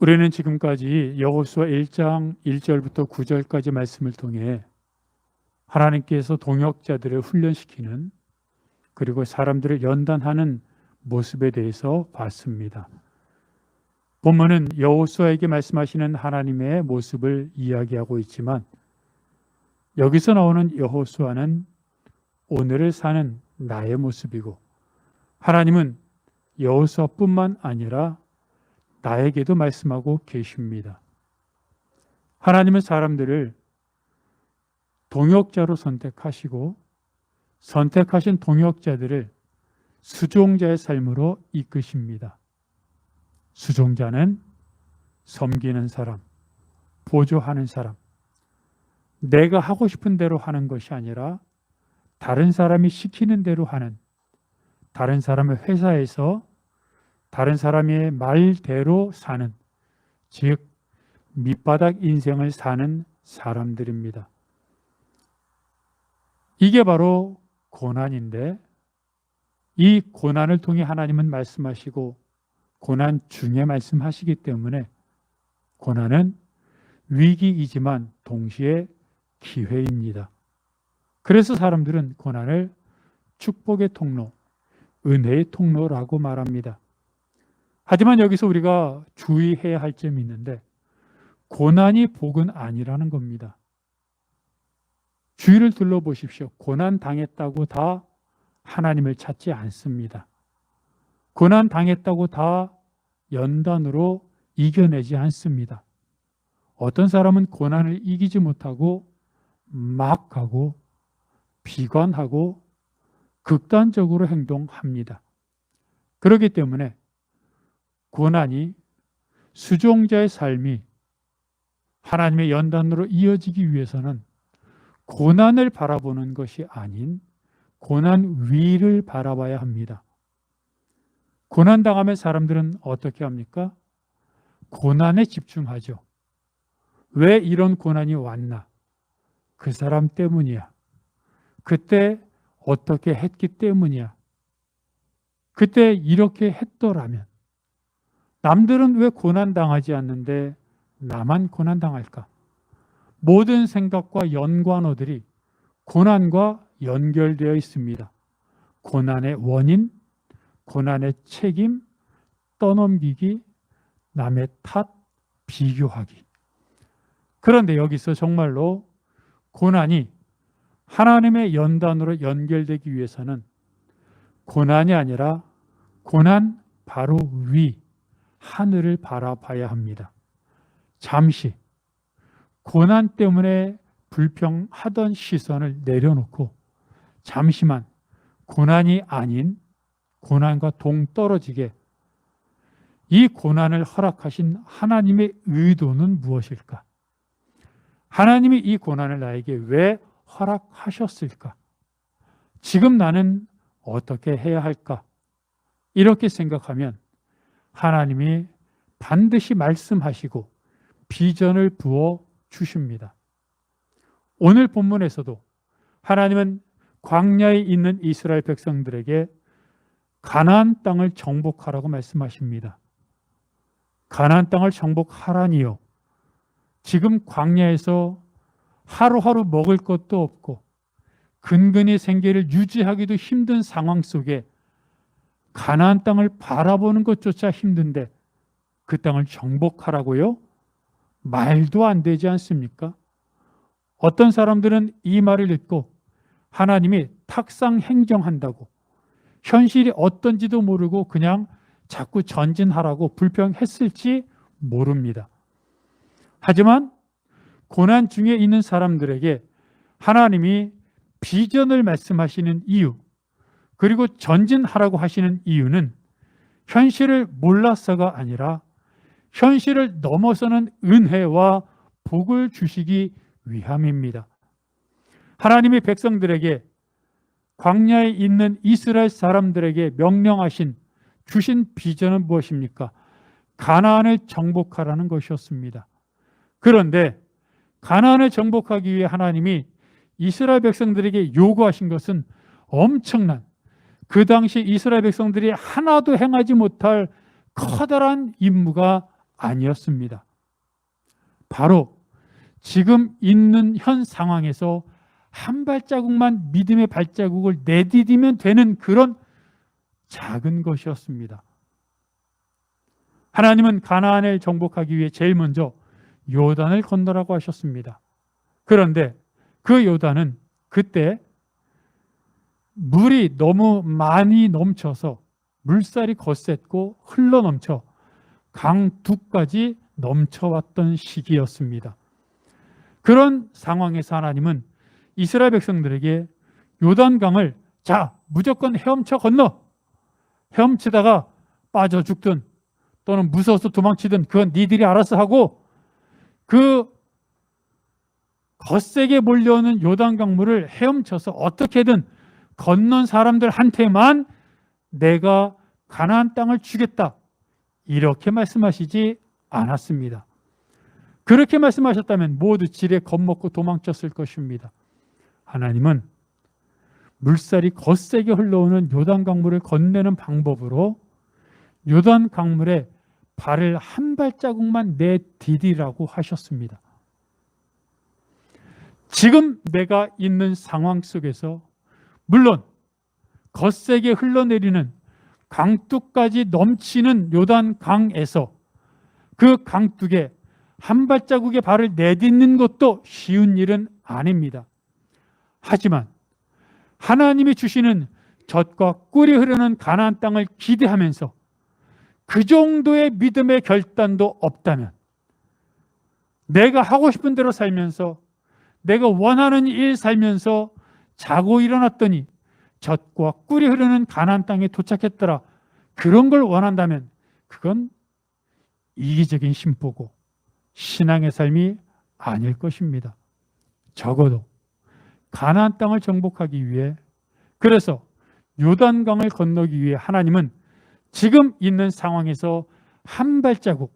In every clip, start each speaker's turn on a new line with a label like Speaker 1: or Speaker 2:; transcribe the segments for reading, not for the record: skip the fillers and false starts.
Speaker 1: 우리는 지금까지 여호수아 1장 1절부터 9절까지 말씀을 통해 하나님께서 동역자들을 훈련시키는, 그리고 사람들을 연단하는 모습에 대해서 봤습니다. 본문은 여호수아에게 말씀하시는 하나님의 모습을 이야기하고 있지만, 여기서 나오는 여호수아는 오늘을 사는 나의 모습이고, 하나님은 여호수아뿐만 아니라 나에게도 말씀하고 계십니다. 하나님은 사람들을 동역자로 선택하시고, 선택하신 동역자들을 수종자의 삶으로 이끄십니다. 수종자는 섬기는 사람, 보조하는 사람, 내가 하고 싶은 대로 하는 것이 아니라 다른 사람이 시키는 대로 하는, 다른 사람의 회사에서 다른 사람의 말대로 사는, 즉 밑바닥 인생을 사는 사람들입니다. 이게 바로 고난인데, 이 고난을 통해 하나님은 말씀하시고 고난 중에 말씀하시기 때문에 고난은 위기이지만 동시에 기회입니다. 그래서 사람들은 고난을 축복의 통로, 은혜의 통로라고 말합니다. 하지만 여기서 우리가 주의해야 할 점이 있는데, 고난이 복은 아니라는 겁니다. 주위를 둘러보십시오. 고난 당했다고 다 하나님을 찾지 않습니다. 고난 당했다고 다 연단으로 이겨내지 않습니다. 어떤 사람은 고난을 이기지 못하고 막 가고 비관하고 극단적으로 행동합니다. 그렇기 때문에 고난이, 수종자의 삶이 하나님의 연단으로 이어지기 위해서는 고난을 바라보는 것이 아닌 고난 위를 바라봐야 합니다. 고난 당하면 사람들은 어떻게 합니까? 고난에 집중하죠. 왜 이런 고난이 왔나? 그 사람 때문이야. 그때 어떻게 했기 때문이야. 그때 이렇게 했더라면. 남들은 왜 고난 당하지 않는데 나만 고난 당할까? 모든 생각과 연관어들이 고난과 연결되어 있습니다. 고난의 원인, 고난의 책임, 떠넘기기, 남의 탓, 비교하기. 그런데 여기서 정말로 고난이 하나님의 연단으로 연결되기 위해서는 고난이 아니라 고난 바로 위, 하늘을 바라봐야 합니다. 잠시 고난 때문에 불평하던 시선을 내려놓고 잠시만 고난이 아닌 고난과 동떨어지게 이 고난을 허락하신 하나님의 의도는 무엇일까? 하나님이 이 고난을 나에게 왜 허락하셨을까? 지금 나는 어떻게 해야 할까? 이렇게 생각하면 하나님이 반드시 말씀하시고 비전을 부어 주십니다. 오늘 본문에서도 하나님은 광야에 있는 이스라엘 백성들에게 가나안 땅을 정복하라고 말씀하십니다. 가나안 땅을 정복하라니요. 지금 광야에서 하루하루 먹을 것도 없고 근근히 생계를 유지하기도 힘든 상황 속에 가나안 땅을 바라보는 것조차 힘든데 그 땅을 정복하라고요? 말도 안 되지 않습니까? 어떤 사람들은 이 말을 듣고 하나님이 탁상 행정한다고, 현실이 어떤지도 모르고 그냥 자꾸 전진하라고 불평했을지 모릅니다. 하지만 고난 중에 있는 사람들에게 하나님이 비전을 말씀하시는 이유, 그리고 전진하라고 하시는 이유는 현실을 몰라서가 아니라 현실을 넘어서는 은혜와 복을 주시기 위함입니다. 하나님이 백성들에게, 광야에 있는 이스라엘 사람들에게 명령하신, 주신 비전은 무엇입니까? 가나안을 정복하라는 것이었습니다. 그런데 가나안을 정복하기 위해 하나님이 이스라엘 백성들에게 요구하신 것은 엄청난, 그 당시 이스라엘 백성들이 하나도 행하지 못할 커다란 임무가 아니었습니다. 바로 지금 있는 현 상황에서 한 발자국만 믿음의 발자국을 내디디면 되는 그런 작은 것이었습니다. 하나님은 가나안을 정복하기 위해 제일 먼저 요단을 건너라고 하셨습니다. 그런데 그 요단은 그때 물이 너무 많이 넘쳐서 물살이 거셌고 흘러넘쳐 강두까지 넘쳐왔던 시기였습니다. 그런 상황에서 하나님은 이스라엘 백성들에게 요단강을 자, 무조건 헤엄쳐 건너. 헤엄치다가 빠져 죽든 또는 무서워서 도망치든 그건 니들이 알아서 하고, 그 거세게 몰려오는 요단강물을 헤엄쳐서 어떻게든 건넌 사람들한테만 내가 가나안 땅을 주겠다, 이렇게 말씀하시지 않았습니다. 그렇게 말씀하셨다면 모두 지레 겁먹고 도망쳤을 것입니다. 하나님은 물살이 거세게 흘러오는 요단강물을 건네는 방법으로 요단강물에 발을 한 발자국만 내디디라고 하셨습니다. 지금 내가 있는 상황 속에서 물론 거세게 흘러내리는 강둑까지 넘치는 요단강에서 그 강둑에 한 발자국의 발을 내딛는 것도 쉬운 일은 아닙니다. 하지만 하나님이 주시는 젖과 꿀이 흐르는 가나안 땅을 기대하면서 그 정도의 믿음의 결단도 없다면, 내가 하고 싶은 대로 살면서 내가 원하는 일 살면서 자고 일어났더니 젖과 꿀이 흐르는 가나안 땅에 도착했더라, 그런 걸 원한다면 그건 이기적인 심보고 신앙의 삶이 아닐 것입니다. 적어도 가나안 땅을 정복하기 위해, 그래서 요단강을 건너기 위해 하나님은 지금 있는 상황에서 한 발자국,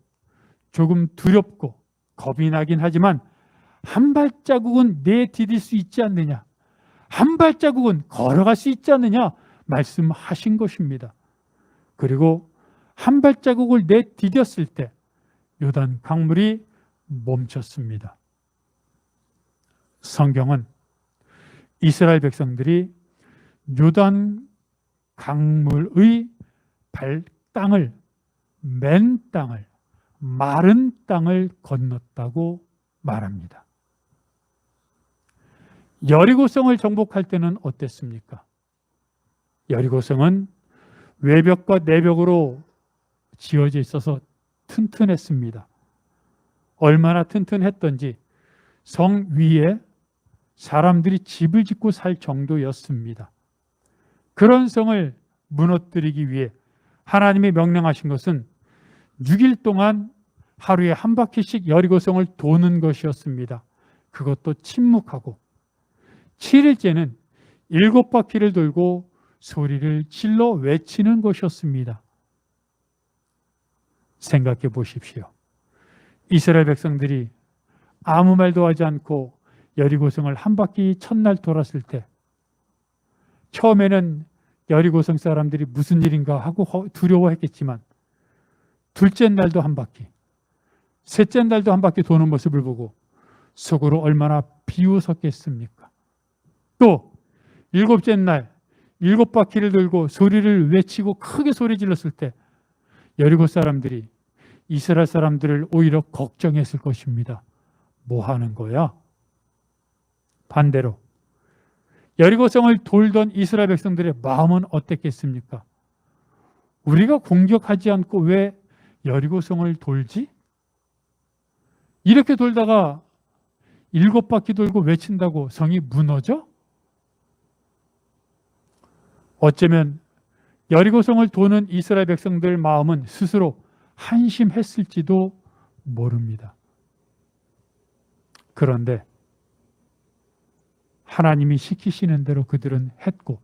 Speaker 1: 조금 두렵고 겁이 나긴 하지만 한 발자국은 내디딜 수 있지 않느냐, 한 발자국은 걸어갈 수 있지 않느냐 말씀하신 것입니다. 그리고 한 발자국을 내디뎠을 때 요단 강물이 멈췄습니다. 성경은 이스라엘 백성들이 요단 강물의 땅을, 맨 땅을, 마른 땅을 건넜다고 말합니다. 여리고성을 정복할 때는 어땠습니까? 여리고성은 외벽과 내벽으로 지어져 있어서 튼튼했습니다. 얼마나 튼튼했던지 성 위에 사람들이 집을 짓고 살 정도였습니다. 그런 성을 무너뜨리기 위해 하나님이 명령하신 것은 6일 동안 하루에 한 바퀴씩 여리고성을 도는 것이었습니다. 그것도 침묵하고, 7일째는 7바퀴를 돌고 소리를 질러 외치는 것이었습니다. 생각해 보십시오. 이스라엘 백성들이 아무 말도 하지 않고 여리고성을 한 바퀴 첫날 돌았을 때, 처음에는 여리고성 사람들이 무슨 일인가 하고 두려워했겠지만, 둘째 날도 한 바퀴, 셋째 날도 한 바퀴 도는 모습을 보고 속으로 얼마나 비웃었겠습니까? 또 7째 날 7바퀴를 돌고 소리를 외치고 크게 소리 질렀을 때 여리고 사람들이 이스라엘 사람들을 오히려 걱정했을 것입니다. 뭐 하는 거야? 반대로 여리고성을 돌던 이스라엘 백성들의 마음은 어땠겠습니까? 우리가 공격하지 않고 왜 여리고성을 돌지? 이렇게 돌다가 7바퀴 돌고 외친다고 성이 무너져? 어쩌면 여리고성을 도는 이스라엘 백성들 마음은 스스로 한심했을지도 모릅니다. 그런데 하나님이 시키시는 대로 그들은 했고,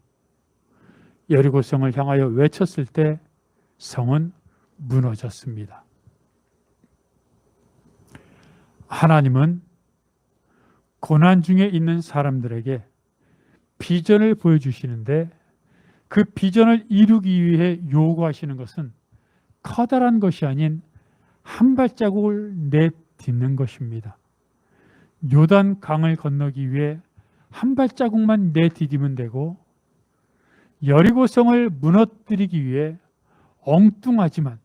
Speaker 1: 여리고성을 향하여 외쳤을 때 성은 무너졌습니다. 하나님은 고난 중에 있는 사람들에게 비전을 보여주시는데, 그 비전을 이루기 위해 요구하시는 것은 커다란 것이 아닌 한 발자국을 내딛는 것입니다. 요단 강을 건너기 위해 한 발자국만 내디디면 되고 여리고성을 무너뜨리기 위해 엉뚱하지만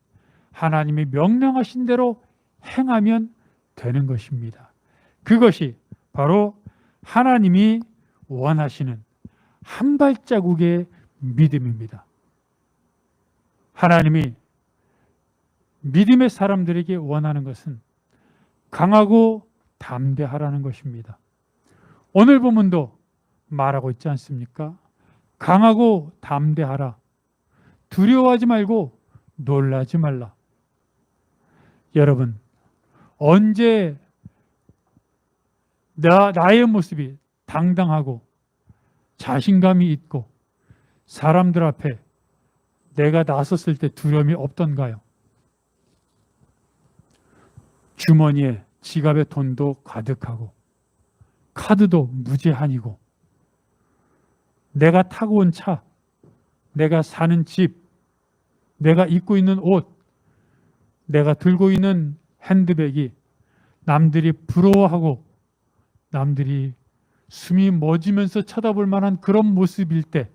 Speaker 1: 하나님이 명령하신 대로 행하면 되는 것입니다. 그것이 바로 하나님이 원하시는 한 발자국의 믿음입니다. 하나님이 믿음의 사람들에게 원하는 것은 강하고 담대하라는 것입니다. 오늘 본문도 말하고 있지 않습니까? 강하고 담대하라. 두려워하지 말고 놀라지 말라. 여러분, 언제 나의 모습이 당당하고 자신감이 있고 사람들 앞에 내가 나섰을 때 두려움이 없던가요? 주머니에 지갑에 돈도 가득하고 카드도 무제한이고 내가 타고 온 차, 내가 사는 집, 내가 입고 있는 옷, 내가 들고 있는 핸드백이 남들이 부러워하고 남들이 숨이 멎으면서 쳐다볼 만한 그런 모습일 때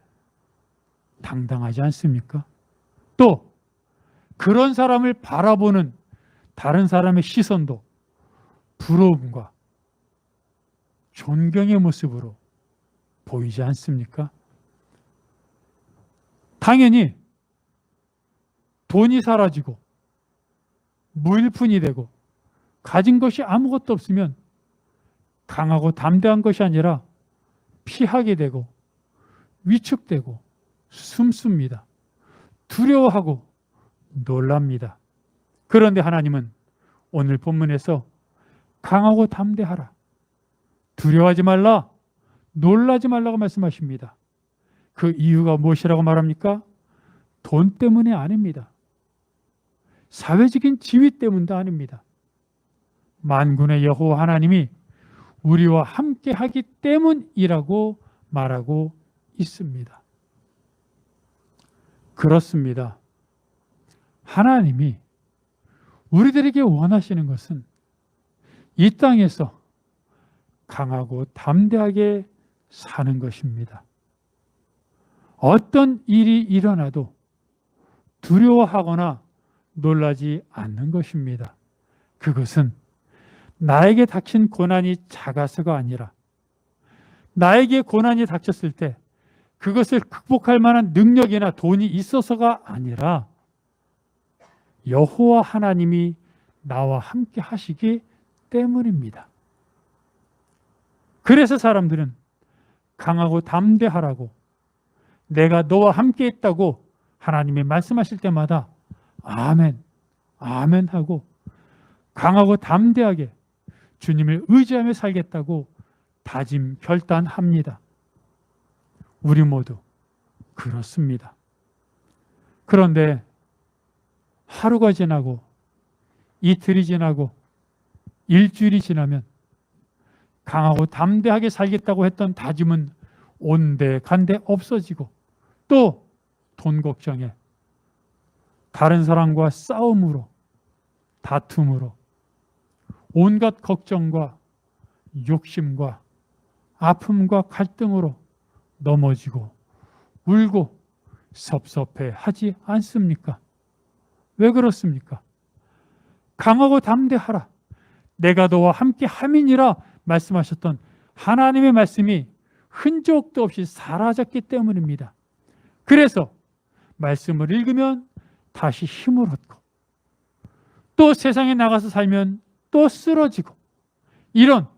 Speaker 1: 당당하지 않습니까? 또 그런 사람을 바라보는 다른 사람의 시선도 부러움과 존경의 모습으로 보이지 않습니까? 당연히 돈이 사라지고 무일푼이 되고 가진 것이 아무것도 없으면 강하고 담대한 것이 아니라 피하게 되고 위축되고 숨습니다. 두려워하고 놀랍니다. 그런데 하나님은 오늘 본문에서 강하고 담대하라, 두려워하지 말라, 놀라지 말라고 말씀하십니다. 그 이유가 무엇이라고 말합니까? 돈 때문이 아닙니다. 사회적인 지위 때문도 아닙니다. 만군의 여호와 하나님이 우리와 함께 하기 때문이라고 말하고 있습니다. 그렇습니다. 하나님이 우리들에게 원하시는 것은 이 땅에서 강하고 담대하게 사는 것입니다. 어떤 일이 일어나도 두려워하거나 놀라지 않는 것입니다. 그것은 나에게 닥친 고난이 작아서가 아니라 나에게 고난이 닥쳤을 때 그것을 극복할 만한 능력이나 돈이 있어서가 아니라 여호와 하나님이 나와 함께 하시기 때문입니다. 그래서 사람들은 강하고 담대하라고, 내가 너와 함께 있다고 하나님이 말씀하실 때마다 아멘, 아멘 하고 강하고 담대하게 주님을 의지하며 살겠다고 다짐 결단합니다. 우리 모두 그렇습니다. 그런데 하루가 지나고 이틀이 지나고 일주일이 지나면 강하고 담대하게 살겠다고 했던 다짐은 온데간데 없어지고 또 돈 걱정에 다른 사람과 싸움으로 다툼으로 온갖 걱정과 욕심과 아픔과 갈등으로 넘어지고 울고 섭섭해 하지 않습니까? 왜 그렇습니까? 강하고 담대하라, 내가 너와 함께 함이니라 말씀하셨던 하나님의 말씀이 흔적도 없이 사라졌기 때문입니다. 그래서 말씀을 읽으면 다시 힘을 얻고 또 세상에 나가서 살면 또 쓰러지고 이런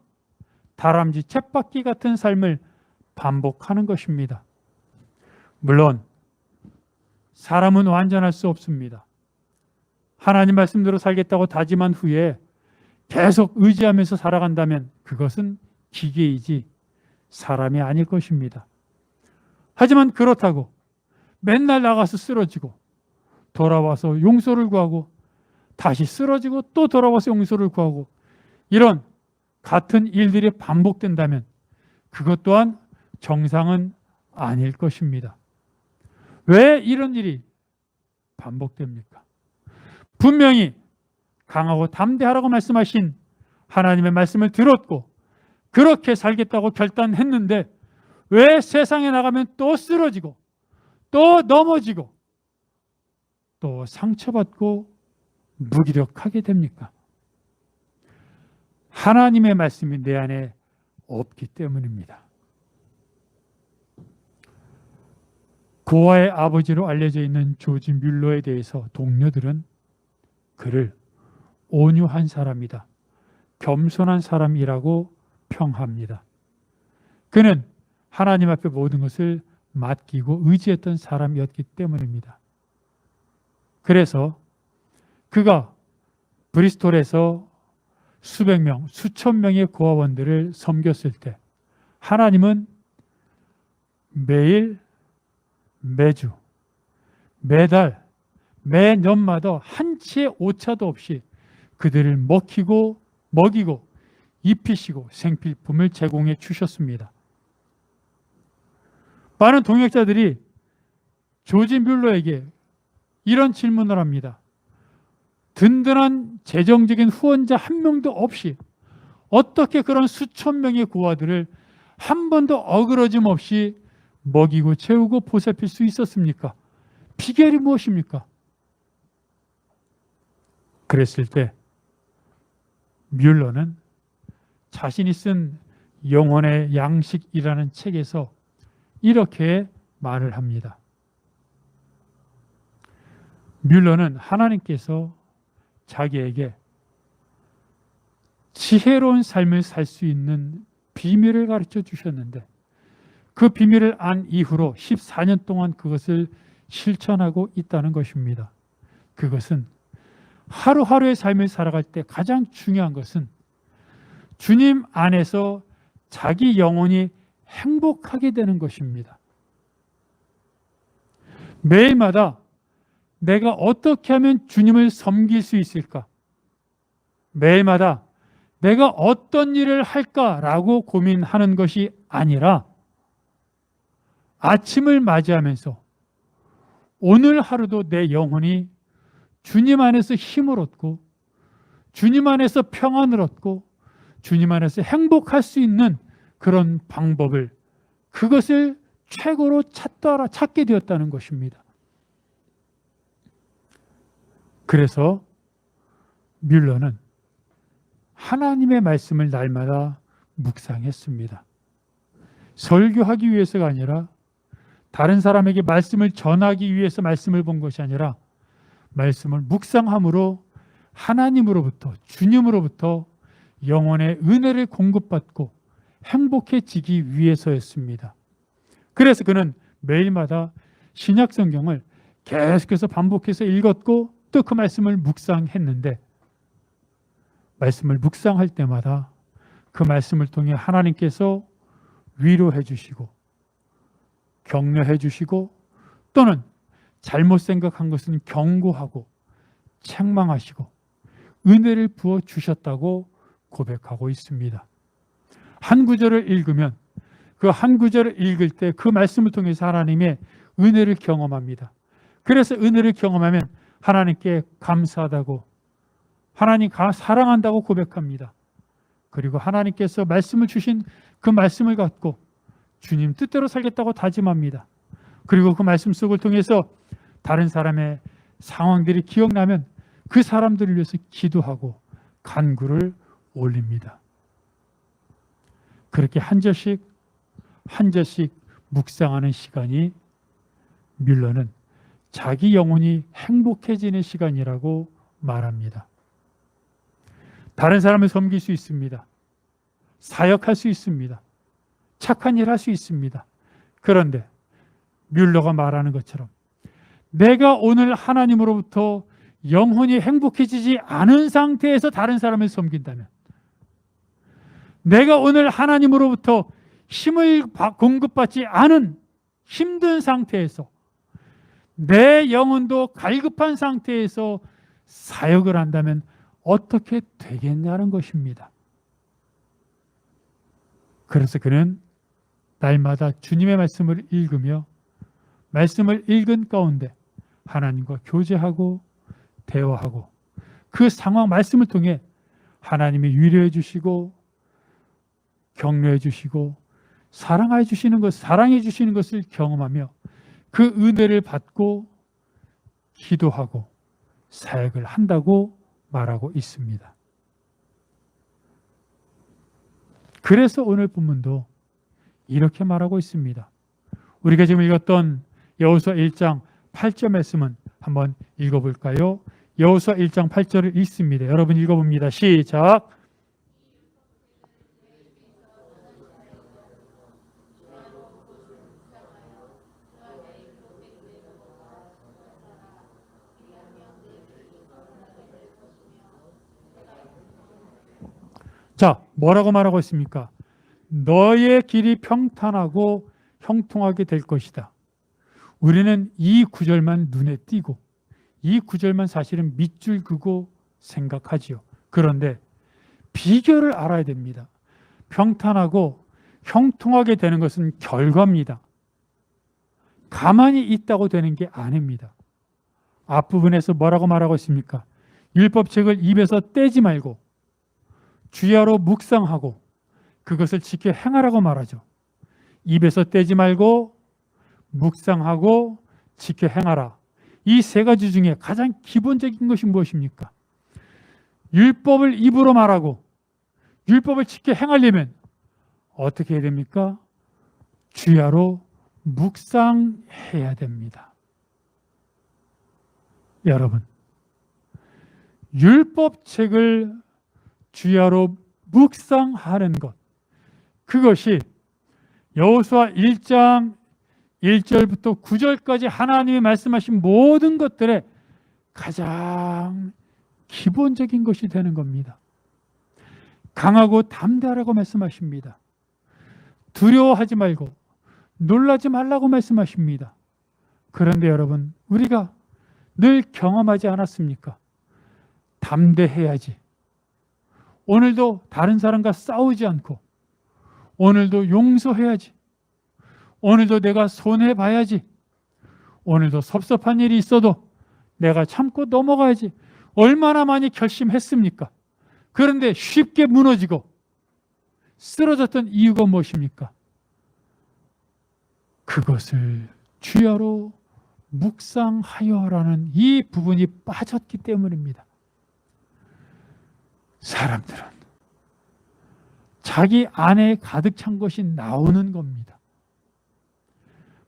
Speaker 1: 다람쥐 쳇바퀴 같은 삶을 반복하는 것입니다. 물론 사람은 완전할 수 없습니다. 하나님 말씀대로 살겠다고 다짐한 후에 계속 의지하면서 살아간다면 그것은 기계이지 사람이 아닐 것입니다. 하지만 그렇다고 맨날 나가서 쓰러지고 돌아와서 용서를 구하고 다시 쓰러지고 또 돌아와서 용서를 구하고 이런 같은 일들이 반복된다면 그것 또한 정상은 아닐 것입니다. 왜 이런 일이 반복됩니까? 분명히 강하고 담대하라고 말씀하신 하나님의 말씀을 들었고 그렇게 살겠다고 결단했는데 왜 세상에 나가면 또 쓰러지고 또 넘어지고 또 상처받고 무기력하게 됩니까? 하나님의 말씀이 내 안에 없기 때문입니다. 고아의 아버지로 알려져 있는 조지 뮬러에 대해서 동료들은 그를 온유한 사람이다, 겸손한 사람이라고 평합니다. 그는 하나님 앞에 모든 것을 맡기고 의지했던 사람이었기 때문입니다. 그래서 그가 브리스톨에서 수백 명, 수천 명의 고아원들을 섬겼을 때 하나님은 매일, 매주, 매달, 매년마다 한치의 오차도 없이 그들을 먹이고 입히시고 생필품을 제공해 주셨습니다. 많은 동역자들이 조지 뮬러에게 이런 질문을 합니다. 든든한 재정적인 후원자 한 명도 없이 어떻게 그런 수천 명의 고아들을 한 번도 어그러짐 없이 먹이고 채우고 보살필 수 있었습니까? 비결이 무엇입니까? 그랬을 때 뮬러는 자신이 쓴 영혼의 양식이라는 책에서 이렇게 말을 합니다. 뮬러는 하나님께서 자기에게 지혜로운 삶을 살 수 있는 비밀을 가르쳐 주셨는데 그 비밀을 안 이후로 14년 동안 그것을 실천하고 있다는 것입니다. 그것은 하루하루의 삶을 살아갈 때 가장 중요한 것은 주님 안에서 자기 영혼이 행복하게 되는 것입니다. 매일마다 내가 어떻게 하면 주님을 섬길 수 있을까? 매일마다 내가 어떤 일을 할까라고 고민하는 것이 아니라 아침을 맞이하면서 오늘 하루도 내 영혼이 주님 안에서 힘을 얻고 주님 안에서 평안을 얻고 주님 안에서 행복할 수 있는 그런 방법을 그것을 최고로 찾게 되었다는 것입니다. 그래서 뮬러는 하나님의 말씀을 날마다 묵상했습니다. 설교하기 위해서가 아니라 다른 사람에게 말씀을 전하기 위해서 말씀을 본 것이 아니라 말씀을 묵상함으로 하나님으로부터 주님으로부터 영혼의 은혜를 공급받고 행복해지기 위해서였습니다. 그래서 그는 매일마다 신약 성경을 계속해서 반복해서 읽었고 또 그 말씀을 묵상했는데 말씀을 묵상할 때마다 그 말씀을 통해 하나님께서 위로해 주시고 격려해 주시고 또는 잘못 생각한 것은 경고하고 책망하시고 은혜를 부어 주셨다고 고백하고 있습니다. 한 구절을 읽으면 그 한 구절을 읽을 때 그 말씀을 통해서 하나님의 은혜를 경험합니다. 그래서 은혜를 경험하면 하나님께 감사하다고 하나님 사랑한다고 고백합니다. 그리고 하나님께서 말씀을 주신 그 말씀을 갖고 주님 뜻대로 살겠다고 다짐합니다. 그리고 그 말씀 속을 통해서 다른 사람의 상황들이 기억나면 그 사람들을 위해서 기도하고 간구를 올립니다. 그렇게 한 절씩 묵상하는 시간이 뮬러는 자기 영혼이 행복해지는 시간이라고 말합니다. 다른 사람을 섬길 수 있습니다. 사역할 수 있습니다. 착한 일 할 수 있습니다. 그런데 뮬러가 말하는 것처럼 내가 오늘 하나님으로부터 영혼이 행복해지지 않은 상태에서 다른 사람을 섬긴다면 내가 오늘 하나님으로부터 힘을 공급받지 않은 힘든 상태에서 내 영혼도 갈급한 상태에서 사역을 한다면 어떻게 되겠냐는 것입니다. 그래서 그는 날마다 주님의 말씀을 읽으며 말씀을 읽은 가운데 하나님과 교제하고 대화하고 그 상황 말씀을 통해 하나님이 위로해 주시고 격려해 주시고 사랑해 주시는 것을 경험하며 그 은혜를 받고 기도하고 사역을 한다고 말하고 있습니다. 그래서 오늘 본문도 이렇게 말하고 있습니다. 우리가 지금 읽었던 여호수아 1장 8절 말씀은 한번 읽어볼까요? 여호수아 1장 8절을 읽습니다. 여러분 읽어봅니다. 시작. 자, 뭐라고 말하고 있습니까? 너의 길이 평탄하고 형통하게 될 것이다. 우리는 이 구절만 눈에 띄고 이 구절만 사실은 밑줄 그고 생각하지요. 그런데 비결을 알아야 됩니다. 평탄하고 형통하게 되는 것은 결과입니다. 가만히 있다고 되는 게 아닙니다. 앞부분에서 뭐라고 말하고 있습니까? 율법책을 입에서 떼지 말고 주야로 묵상하고 그것을 지켜 행하라고 말하죠. 입에서 떼지 말고 묵상하고 지켜 행하라. 이 세 가지 중에 가장 기본적인 것이 무엇입니까? 율법을 입으로 말하고 율법을 지켜 행하려면 어떻게 해야 됩니까? 주야로 묵상해야 됩니다. 여러분, 율법책을 주야로 묵상하는 것, 그것이 여호수아 1장 1절부터 9절까지 하나님이 말씀하신 모든 것들의 가장 기본적인 것이 되는 겁니다. 강하고 담대하라고 말씀하십니다. 두려워하지 말고 놀라지 말라고 말씀하십니다. 그런데 여러분, 우리가 늘 경험하지 않았습니까? 담대해야지. 오늘도 다른 사람과 싸우지 않고 오늘도 용서해야지. 오늘도 내가 손해봐야지. 오늘도 섭섭한 일이 있어도 내가 참고 넘어가야지. 얼마나 많이 결심했습니까? 그런데 쉽게 무너지고 쓰러졌던 이유가 무엇입니까? 그것을 주야로 묵상하여라는 이 부분이 빠졌기 때문입니다. 사람들은 자기 안에 가득 찬 것이 나오는 겁니다.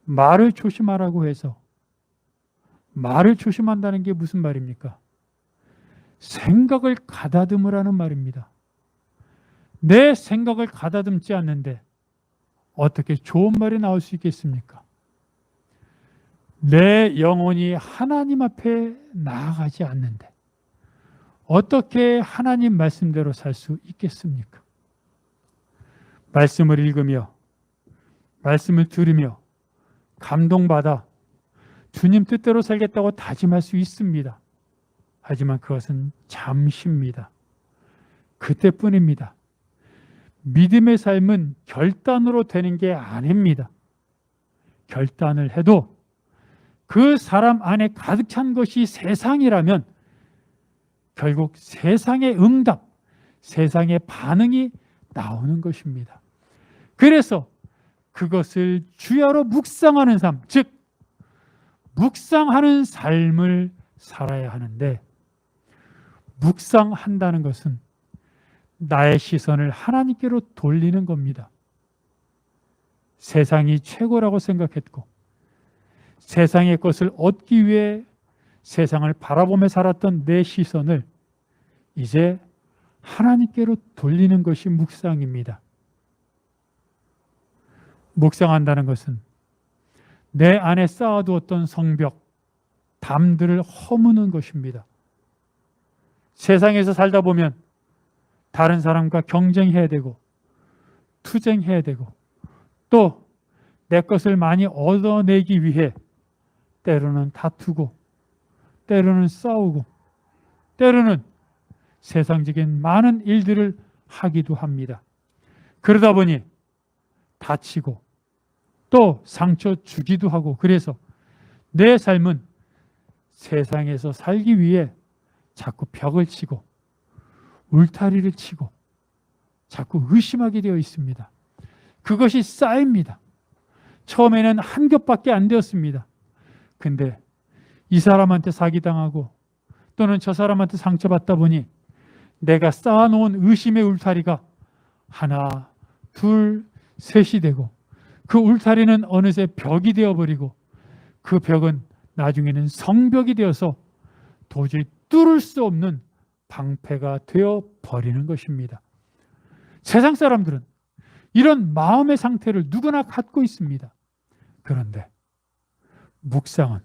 Speaker 1: 말을 조심하라고 해서 말을 조심한다는 게 무슨 말입니까? 생각을 가다듬으라는 말입니다. 내 생각을 가다듬지 않는데 어떻게 좋은 말이 나올 수 있겠습니까? 내 영혼이 하나님 앞에 나아가지 않는데 어떻게 하나님 말씀대로 살 수 있겠습니까? 말씀을 읽으며 말씀을 들으며 감동받아 주님 뜻대로 살겠다고 다짐할 수 있습니다. 하지만 그것은 잠시입니다. 그때뿐입니다. 믿음의 삶은 결단으로 되는 게 아닙니다. 결단을 해도 그 사람 안에 가득 찬 것이 세상이라면 결국 세상의 응답, 세상의 반응이 나오는 것입니다. 그래서 그것을 주야로 묵상하는 삶, 즉 묵상하는 삶을 살아야 하는데, 묵상한다는 것은 나의 시선을 하나님께로 돌리는 겁니다. 세상이 최고라고 생각했고 세상의 것을 얻기 위해 세상을 바라보며 살았던 내 시선을 이제 하나님께로 돌리는 것이 묵상입니다. 묵상한다는 것은 내 안에 쌓아두었던 성벽, 담들을 허무는 것입니다. 세상에서 살다 보면 다른 사람과 경쟁해야 되고 투쟁해야 되고 또 내 것을 많이 얻어내기 위해 때로는 다투고 때로는 싸우고 때로는 세상적인 많은 일들을 하기도 합니다. 그러다 보니 다치고 또 상처 주기도 하고, 그래서 내 삶은 세상에서 살기 위해 자꾸 벽을 치고 울타리를 치고 자꾸 의심하게 되어 있습니다. 그것이 쌓입니다. 처음에는 한 겹밖에 안 되었습니다. 근데 이 사람한테 사기당하고 또는 저 사람한테 상처받다 보니 내가 쌓아놓은 의심의 울타리가 하나, 둘, 셋이 되고 그 울타리는 어느새 벽이 되어버리고 그 벽은 나중에는 성벽이 되어서 도저히 뚫을 수 없는 방패가 되어버리는 것입니다. 세상 사람들은 이런 마음의 상태를 누구나 갖고 있습니다. 그런데 묵상은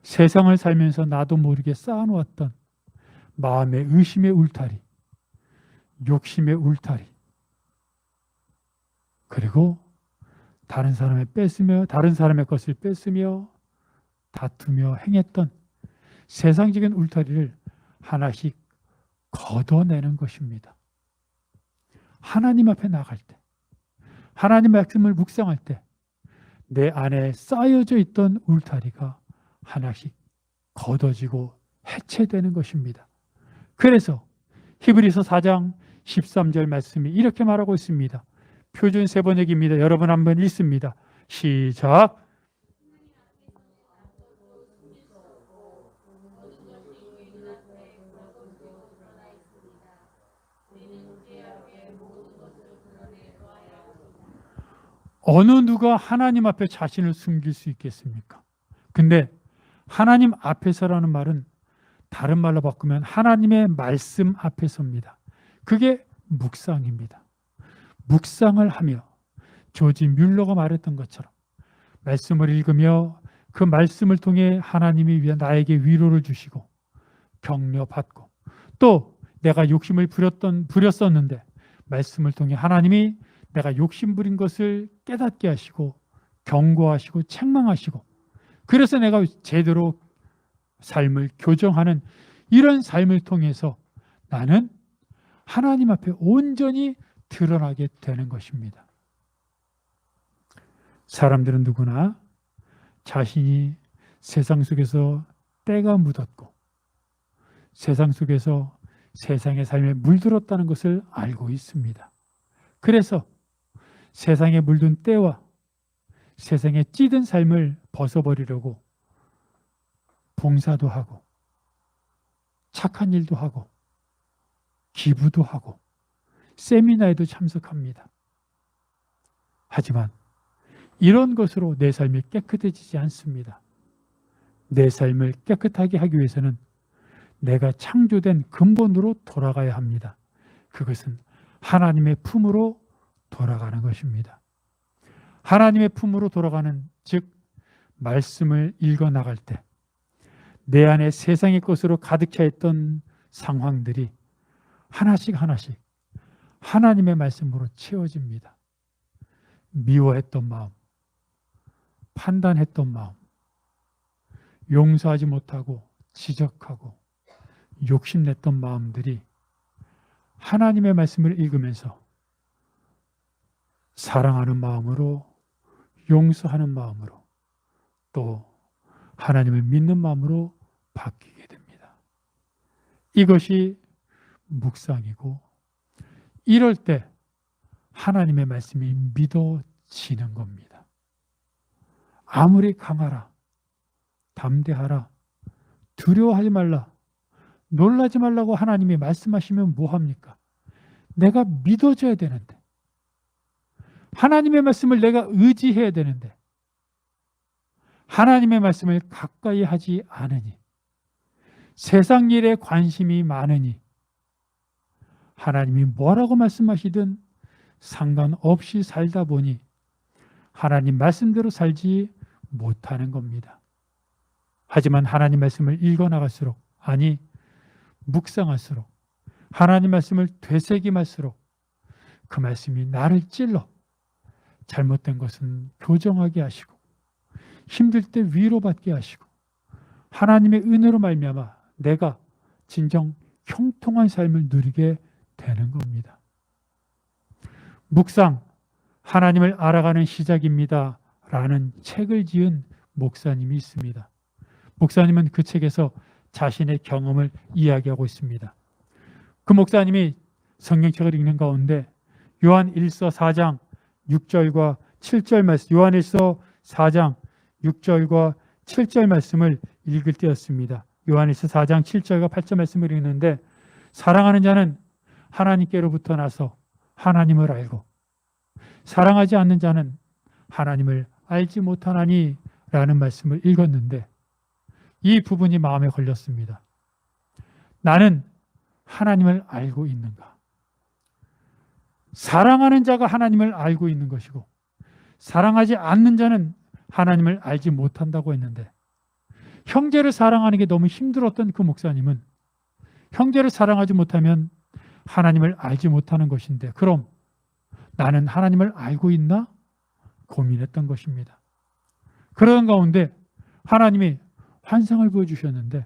Speaker 1: 세상을 살면서 나도 모르게 쌓아놓았던 마음의 의심의 울타리, 욕심의 울타리, 그리고 다른 사람의 것을 뺏으며 다투며 행했던 세상적인 울타리를 하나씩 걷어내는 것입니다. 하나님 앞에 나갈 때, 하나님 말씀을 묵상할 때 내 안에 쌓여져 있던 울타리가 하나씩 걷어지고 해체되는 것입니다. 그래서 히브리서 4장 13절 말씀이 이렇게 말하고 있습니다. 표준 세번역입니다. 여러분 한번 읽습니다. 시작. 어느 누가 하나님 앞에 자신을 숨길 수 있겠습니까? 근데 하나님 앞에서라는 말은 다른 말로 바꾸면 하나님의 말씀 앞에서입니다. 그게 묵상입니다. 묵상을 하며 조지 뮬러가 말했던 것처럼 말씀을 읽으며 그 말씀을 통해 하나님이 나에게 위로를 주시고 격려받고 또 내가 욕심을 부렸었는데 말씀을 통해 하나님이 내가 욕심 부린 것을 깨닫게 하시고 경고하시고 책망하시고 그래서 내가 제대로 삶을 교정하는 이런 삶을 통해서 나는 하나님 앞에 온전히 드러나게 되는 것입니다. 사람들은 누구나 자신이 세상 속에서 때가 묻었고 세상 속에서 세상의 삶에 물들었다는 것을 알고 있습니다. 그래서 세상에 물든 때와 세상에 찌든 삶을 벗어버리려고 봉사도 하고 착한 일도 하고 기부도 하고 세미나에도 참석합니다. 하지만 이런 것으로 내 삶이 깨끗해지지 않습니다. 내 삶을 깨끗하게 하기 위해서는 내가 창조된 근본으로 돌아가야 합니다. 그것은 하나님의 품으로 돌아가는 것입니다. 하나님의 품으로 돌아가는 즉 말씀을 읽어 나갈 때 내 안에 세상의 것으로 가득 차 있던 상황들이 하나씩 하나님의 말씀으로 채워집니다. 미워했던 마음, 판단했던 마음, 용서하지 못하고 지적하고 욕심냈던 마음들이 하나님의 말씀을 읽으면서 사랑하는 마음으로, 용서하는 마음으로, 또 하나님을 믿는 마음으로 바뀌게 됩니다. 이것이 묵상이고 이럴 때 하나님의 말씀이 믿어지는 겁니다. 아무리 강하라, 담대하라, 두려워하지 말라, 놀라지 말라고 하나님이 말씀하시면 뭐합니까? 내가 믿어줘야 되는데 하나님의 말씀을 내가 의지해야 되는데 하나님의 말씀을 가까이 하지 않으니 세상 일에 관심이 많으니 하나님이 뭐라고 말씀하시든 상관없이 살다 보니 하나님 말씀대로 살지 못하는 겁니다. 하지만 하나님 말씀을 읽어나갈수록 아니 묵상할수록 하나님 말씀을 되새김할수록 그 말씀이 나를 찔러 잘못된 것은 교정하게 하시고 힘들 때 위로받게 하시고 하나님의 은혜로 말미암아 내가 진정 형통한 삶을 누리게 되는 겁니다. 묵상, 하나님을 알아가는 시작입니다. 라는 책을 지은 목사님이 있습니다. 목사님은 그 책에서 자신의 경험을 이야기하고 있습니다. 그 목사님이 성경책을 읽는 가운데 요한 1서 4장 6절과 7절 말씀, 요한 1서 4장 6절과 7절 말씀을 읽을 때였습니다. 요한 1서 4장 7절과 8절 말씀을 읽는데, 사랑하는 자는 하나님께로부터 나서 하나님을 알고 사랑하지 않는 자는 하나님을 알지 못하나니 라는 말씀을 읽었는데, 이 부분이 마음에 걸렸습니다. 나는 하나님을 알고 있는가? 사랑하는 자가 하나님을 알고 있는 것이고 사랑하지 않는 자는 하나님을 알지 못한다고 했는데, 형제를 사랑하는 게 너무 힘들었던 그 목사님은 형제를 사랑하지 못하면 하나님을 알지 못하는 것인데, 그럼 나는 하나님을 알고 있나? 고민했던 것입니다. 그런 가운데 하나님이 환상을 보여주셨는데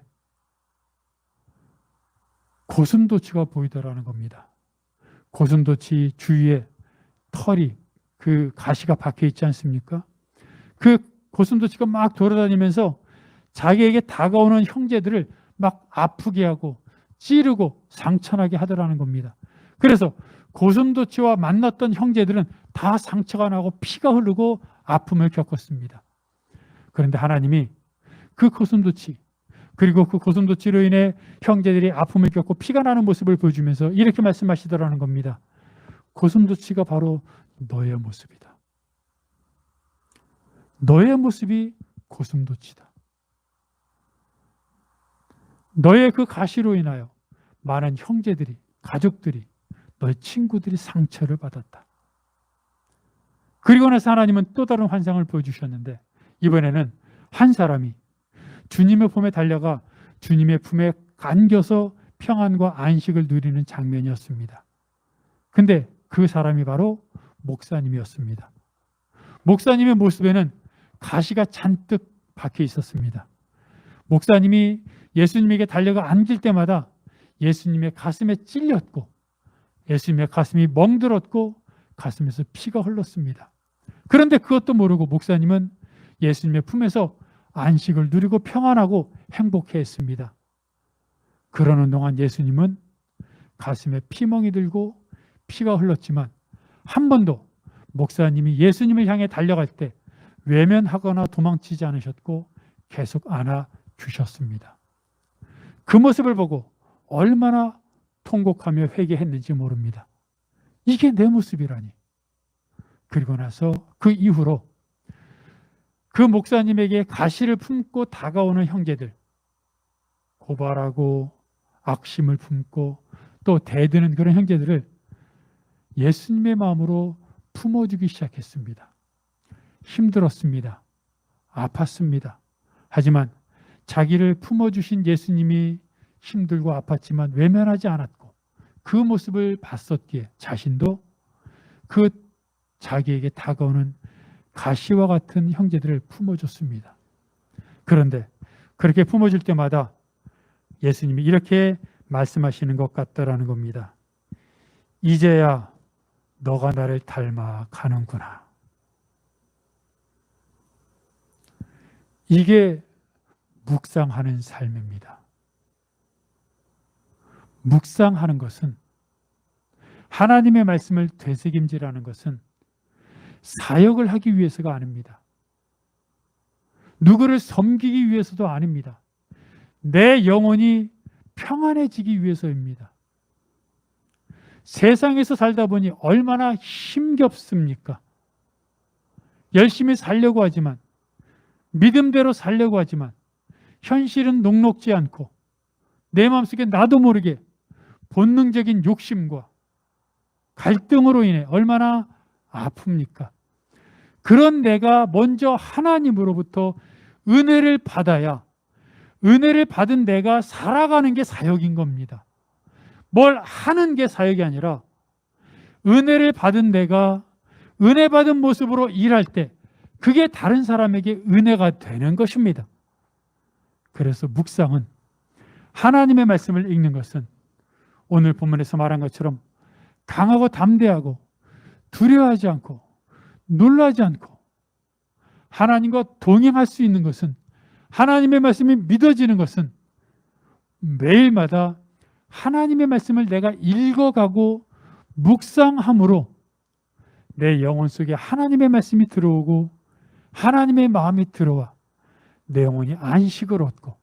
Speaker 1: 고슴도치가 보이더라는 겁니다. 고슴도치 주위에 털이, 그 가시가 박혀 있지 않습니까? 그 고슴도치가 막 돌아다니면서 자기에게 다가오는 형제들을 막 아프게 하고 찌르고 상처나게 하더라는 겁니다. 그래서 고슴도치와 만났던 형제들은 다 상처가 나고 피가 흐르고 아픔을 겪었습니다. 그런데 하나님이 그 고슴도치, 그리고 그 고슴도치로 인해 형제들이 아픔을 겪고 피가 나는 모습을 보여주면서 이렇게 말씀하시더라는 겁니다. 고슴도치가 바로 너의 모습이다. 너의 모습이 고슴도치다. 너의 그 가시로 인하여 많은 형제들이, 가족들이, 너의 친구들이 상처를 받았다. 그리고 나서 하나님은 또 다른 환상을 보여주셨는데, 이번에는 한 사람이 주님의 품에 달려가 주님의 품에 안겨서 평안과 안식을 누리는 장면이었습니다. 근데 그 사람이 바로 목사님이었습니다. 목사님의 모습에는 가시가 잔뜩 박혀 있었습니다. 목사님이 예수님에게 달려가 안길 때마다 예수님의 가슴에 찔렸고 예수님의 가슴이 멍들었고 가슴에서 피가 흘렀습니다. 그런데 그것도 모르고 목사님은 예수님의 품에서 안식을 누리고 평안하고 행복해했습니다. 그러는 동안 예수님은 가슴에 피멍이 들고 피가 흘렀지만 한 번도 목사님이 예수님을 향해 달려갈 때 외면하거나 도망치지 않으셨고 계속 안아주셨습니다. 그 모습을 보고 얼마나 통곡하며 회개했는지 모릅니다. 이게 내 모습이라니. 그리고 나서 그 이후로 그 목사님에게 가시를 품고 다가오는 형제들, 고발하고 악심을 품고 또 대드는 그런 형제들을 예수님의 마음으로 품어주기 시작했습니다. 힘들었습니다. 아팠습니다. 하지만 자기를 품어주신 예수님이 힘들고 아팠지만 외면하지 않았고 그 모습을 봤었기에 자신도 그 자기에게 다가오는 가시와 같은 형제들을 품어줬습니다. 그런데 그렇게 품어줄 때마다 예수님이 이렇게 말씀하시는 것 같다라는 겁니다. 이제야 너가 나를 닮아 가는구나. 이게 묵상하는 삶입니다. 묵상하는 것은, 하나님의 말씀을 되새김질하는 것은 사역을 하기 위해서가 아닙니다. 누구를 섬기기 위해서도 아닙니다. 내 영혼이 평안해지기 위해서입니다. 세상에서 살다 보니 얼마나 힘겹습니까? 열심히 살려고 하지만, 믿음대로 살려고 하지만 현실은 녹록지 않고 내 마음속에 나도 모르게 본능적인 욕심과 갈등으로 인해 얼마나 아픕니까? 그런 내가 먼저 하나님으로부터 은혜를 받아야, 은혜를 받은 내가 살아가는 게 사역인 겁니다. 뭘 하는 게 사역이 아니라 은혜를 받은 내가 은혜 받은 모습으로 일할 때 그게 다른 사람에게 은혜가 되는 것입니다. 그래서 묵상은, 하나님의 말씀을 읽는 것은 오늘 본문에서 말한 것처럼 강하고 담대하고 두려워하지 않고 놀라지 않고 하나님과 동행할 수 있는 것은, 하나님의 말씀이 믿어지는 것은 매일마다 하나님의 말씀을 내가 읽어가고 묵상함으로 내 영혼 속에 하나님의 말씀이 들어오고 하나님의 마음이 들어와 내 영혼이 안식을 얻고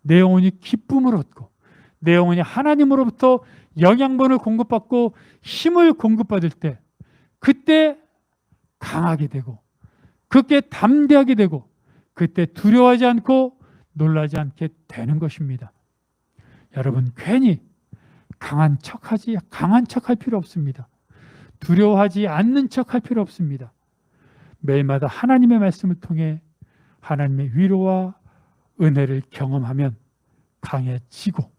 Speaker 1: 내 영혼이 기쁨을 얻고 내 영혼이 하나님으로부터 영양분을 공급받고 힘을 공급받을 때 그때 강하게 되고 그때 담대하게 되고 그때 두려워하지 않고 놀라지 않게 되는 것입니다. 여러분 괜히 강한 척할 필요 없습니다. 두려워하지 않는 척할 필요 없습니다. 매일마다 하나님의 말씀을 통해 하나님의 위로와 은혜를 경험하면 강해지고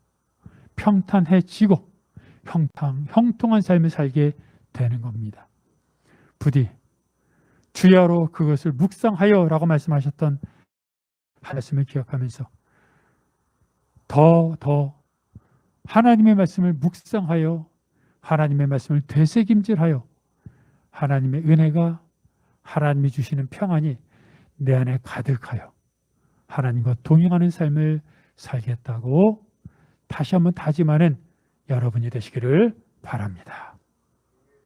Speaker 1: 평탄해지고 형통한 삶을 살게 되는 겁니다. 부디 주야로 그것을 묵상하여 라고 말씀하셨던 말씀을 기억하면서 더 하나님의 말씀을 묵상하여 하나님의 말씀을 되새김질하여 하나님의 은혜가 하나님이 주시는 평안이 내 안에 가득하여 하나님과 동행하는 삶을 살겠다고 다시 한번 다짐하는 여러분이 되시기를 바랍니다.